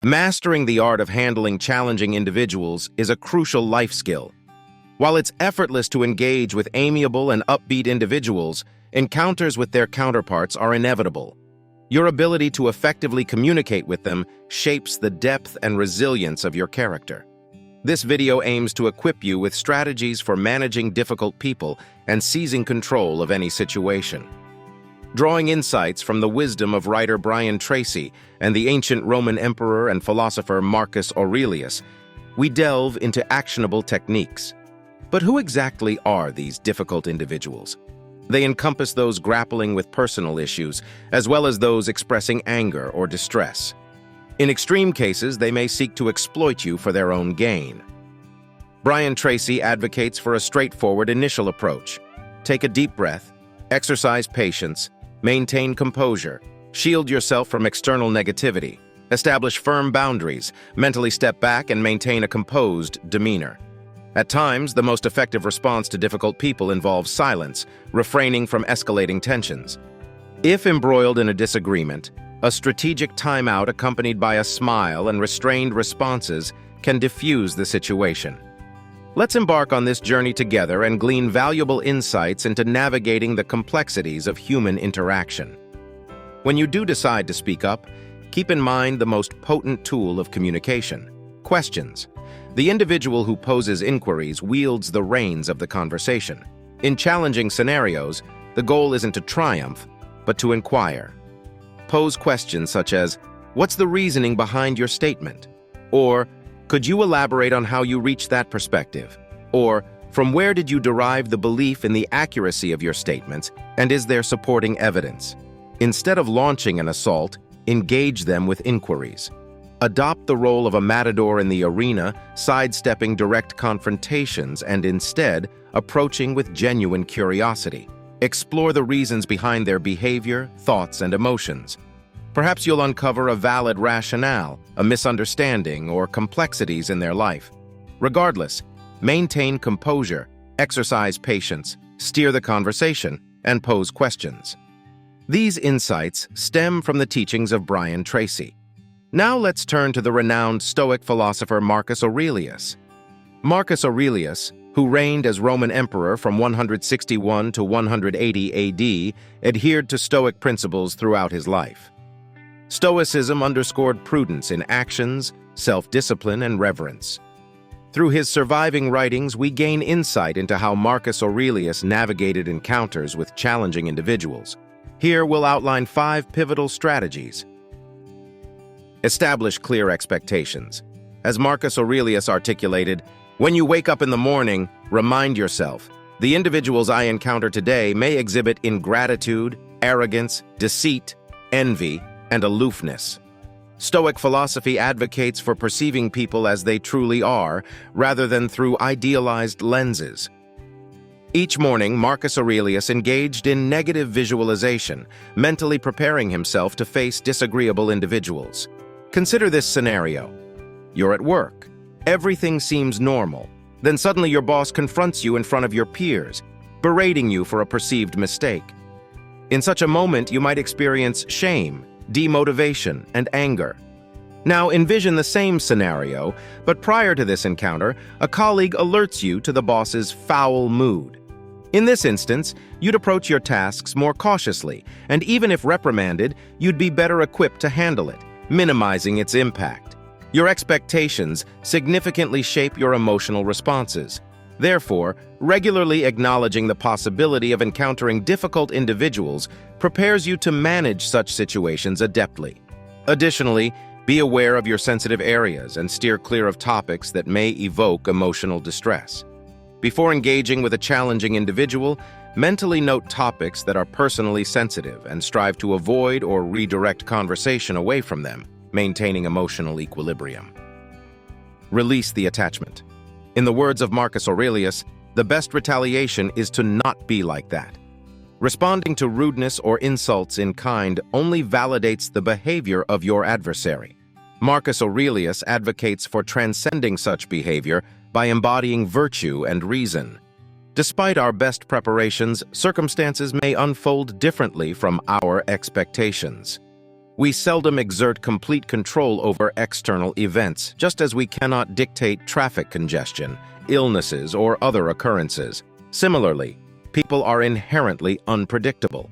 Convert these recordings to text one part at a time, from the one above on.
Mastering the art of handling challenging individuals is a crucial life skill. While it's effortless to engage with amiable and upbeat individuals, encounters with their counterparts are inevitable. Your ability to effectively communicate with them shapes the depth and resilience of your character. This video aims to equip you with strategies for managing difficult people and seizing control of any situation. Drawing insights from the wisdom of writer Tracy and the ancient Roman emperor and philosopher Marcus Aurelius, we delve into actionable techniques. But who exactly are these difficult individuals? They encompass those grappling with personal issues, as well as those expressing anger or distress. In extreme cases, they may seek to exploit you for their own gain. Tracy advocates for a straightforward initial approach. Take a deep breath, exercise patience, maintain composure, shield yourself from external negativity, establish firm boundaries, mentally step back and maintain a composed demeanor. At times, the most effective response to difficult people involves silence, refraining from escalating tensions. If embroiled in a disagreement, a strategic timeout accompanied by a smile and restrained responses can diffuse the situation. Let's embark on this journey together and glean valuable insights into navigating the complexities of human interaction. When you do decide to speak up, keep in mind the most potent tool of communication: questions. The individual who poses inquiries wields the reins of the conversation. In challenging scenarios, the goal isn't to triumph, but to inquire. Pose questions such as, "What's the reasoning behind your statement?" Or, "Could you elaborate on how you reached that perspective?" Or, "From where did you derive the belief in the accuracy of your statements, and is there supporting evidence?" Instead of launching an assault, engage them with inquiries. Adopt the role of a matador in the arena, sidestepping direct confrontations and instead approaching with genuine curiosity. Explore the reasons behind their behavior, thoughts, and emotions. Perhaps you'll uncover a valid rationale, a misunderstanding, or complexities in their life. Regardless, maintain composure, exercise patience, steer the conversation, and pose questions. These insights stem from the teachings of Tracy. Now let's turn to the renowned Stoic philosopher Marcus Aurelius. Marcus Aurelius, who reigned as Roman emperor from 161 to 180 AD, adhered to Stoic principles throughout his life. Stoicism underscored prudence in actions, self-discipline, and reverence. Through his surviving writings, we gain insight into how Marcus Aurelius navigated encounters with challenging individuals. Here we'll outline 5 pivotal strategies. Establish clear expectations. As Marcus Aurelius articulated, "When you wake up in the morning, remind yourself, the individuals I encounter today may exhibit ingratitude, arrogance, deceit, envy, and aloofness." Stoic philosophy advocates for perceiving people as they truly are, rather than through idealized lenses. Each morning, Marcus Aurelius engaged in negative visualization, mentally preparing himself to face disagreeable individuals. Consider this scenario. You're at work. Everything seems normal. Then suddenly your boss confronts you in front of your peers, berating you for a perceived mistake. In such a moment, you might experience shame, demotivation, and anger. Now envision the same scenario, but prior to this encounter, a colleague alerts you to the boss's foul mood. In this instance, you'd approach your tasks more cautiously, and even if reprimanded, you'd be better equipped to handle it, minimizing its impact. Your expectations significantly shape your emotional responses. Therefore, regularly acknowledging the possibility of encountering difficult individuals prepares you to manage such situations adeptly. Additionally, be aware of your sensitive areas and steer clear of topics that may evoke emotional distress. Before engaging with a challenging individual, mentally note topics that are personally sensitive and strive to avoid or redirect conversation away from them, maintaining emotional equilibrium. Release the attachment. In the words of Marcus Aurelius, the best retaliation is to not be like that. Responding to rudeness or insults in kind only validates the behavior of your adversary. Marcus Aurelius advocates for transcending such behavior by embodying virtue and reason. Despite our best preparations, circumstances may unfold differently from our expectations. We seldom exert complete control over external events, just as we cannot dictate traffic congestion, illnesses, or other occurrences. Similarly, people are inherently unpredictable.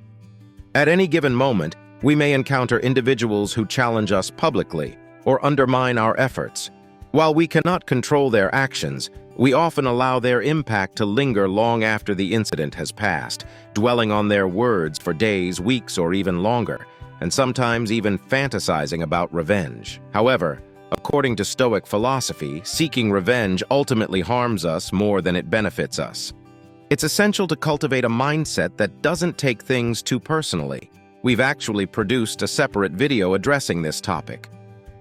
At any given moment, we may encounter individuals who challenge us publicly or undermine our efforts. While we cannot control their actions, we often allow their impact to linger long after the incident has passed, dwelling on their words for days, weeks, or even longer, and sometimes even fantasizing about revenge. However, according to Stoic philosophy, seeking revenge ultimately harms us more than it benefits us. It's essential to cultivate a mindset that doesn't take things too personally. We've actually produced a separate video addressing this topic.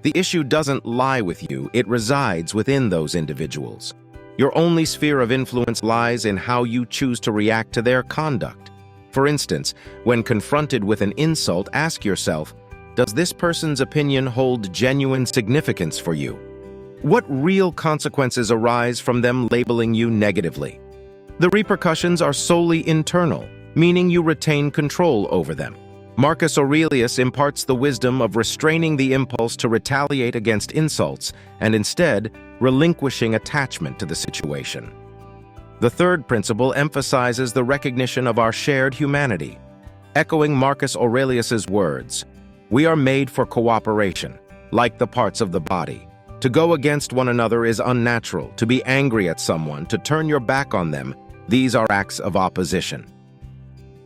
The issue doesn't lie with you, it resides within those individuals. Your only sphere of influence lies in how you choose to react to their conduct. For instance, when confronted with an insult, ask yourself, does this person's opinion hold genuine significance for you? What real consequences arise from them labeling you negatively? The repercussions are solely internal, meaning you retain control over them. Marcus Aurelius imparts the wisdom of restraining the impulse to retaliate against insults and instead relinquishing attachment to the situation. The third principle emphasizes the recognition of our shared humanity. Echoing Marcus Aurelius's words, "We are made for cooperation, like the parts of the body. To go against one another is unnatural. To be angry at someone, to turn your back on them, these are acts of opposition."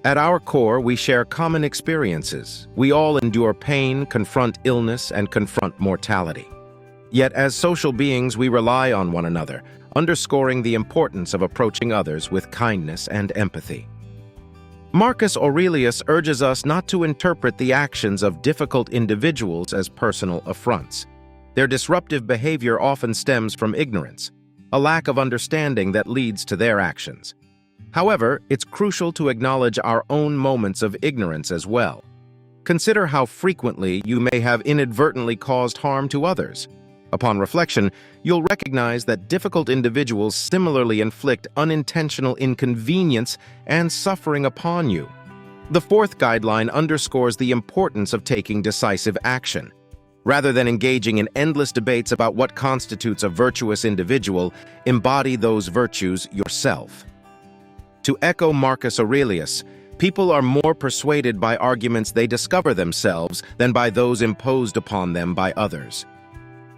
At our core, we share common experiences. We all endure pain, confront illness, and confront mortality. Yet, as social beings, we rely on one another, underscoring the importance of approaching others with kindness and empathy. Marcus Aurelius urges us not to interpret the actions of difficult individuals as personal affronts. Their disruptive behavior often stems from ignorance, a lack of understanding that leads to their actions. However, it's crucial to acknowledge our own moments of ignorance as well. Consider how frequently you may have inadvertently caused harm to others. Upon reflection, you'll recognize that difficult individuals similarly inflict unintentional inconvenience and suffering upon you. The fourth guideline underscores the importance of taking decisive action. Rather than engaging in endless debates about what constitutes a virtuous individual, embody those virtues yourself. To echo Marcus Aurelius, people are more persuaded by arguments they discover themselves than by those imposed upon them by others.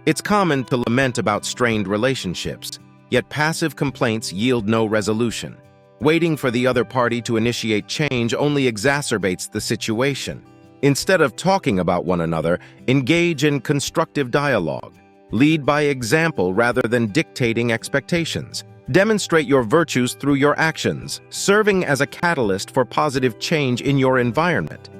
It's common to lament about strained relationships, yet passive complaints yield no resolution. Waiting for the other party to initiate change only exacerbates the situation. Instead of talking about one another, engage in constructive dialogue. Lead by example rather than dictating expectations. Demonstrate your virtues through your actions, serving as a catalyst for positive change in your environment.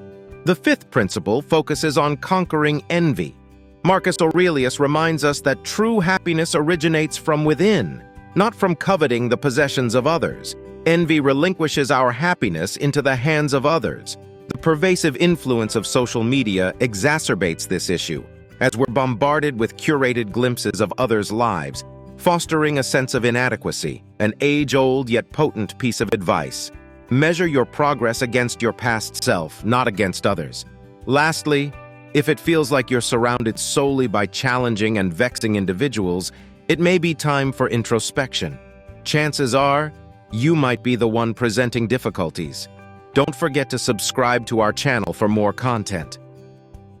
The fifth principle focuses on conquering envy. Marcus Aurelius reminds us that true happiness originates from within, not from coveting the possessions of others. Envy relinquishes our happiness into the hands of others. The pervasive influence of social media exacerbates this issue, as we're bombarded with curated glimpses of others' lives, fostering a sense of inadequacy, an age-old yet potent piece of advice. Measure your progress against your past self, not against others. Lastly, if it feels like you're surrounded solely by challenging and vexing individuals, it may be time for introspection. Chances are, you might be the one presenting difficulties. Don't forget to subscribe to our channel for more content.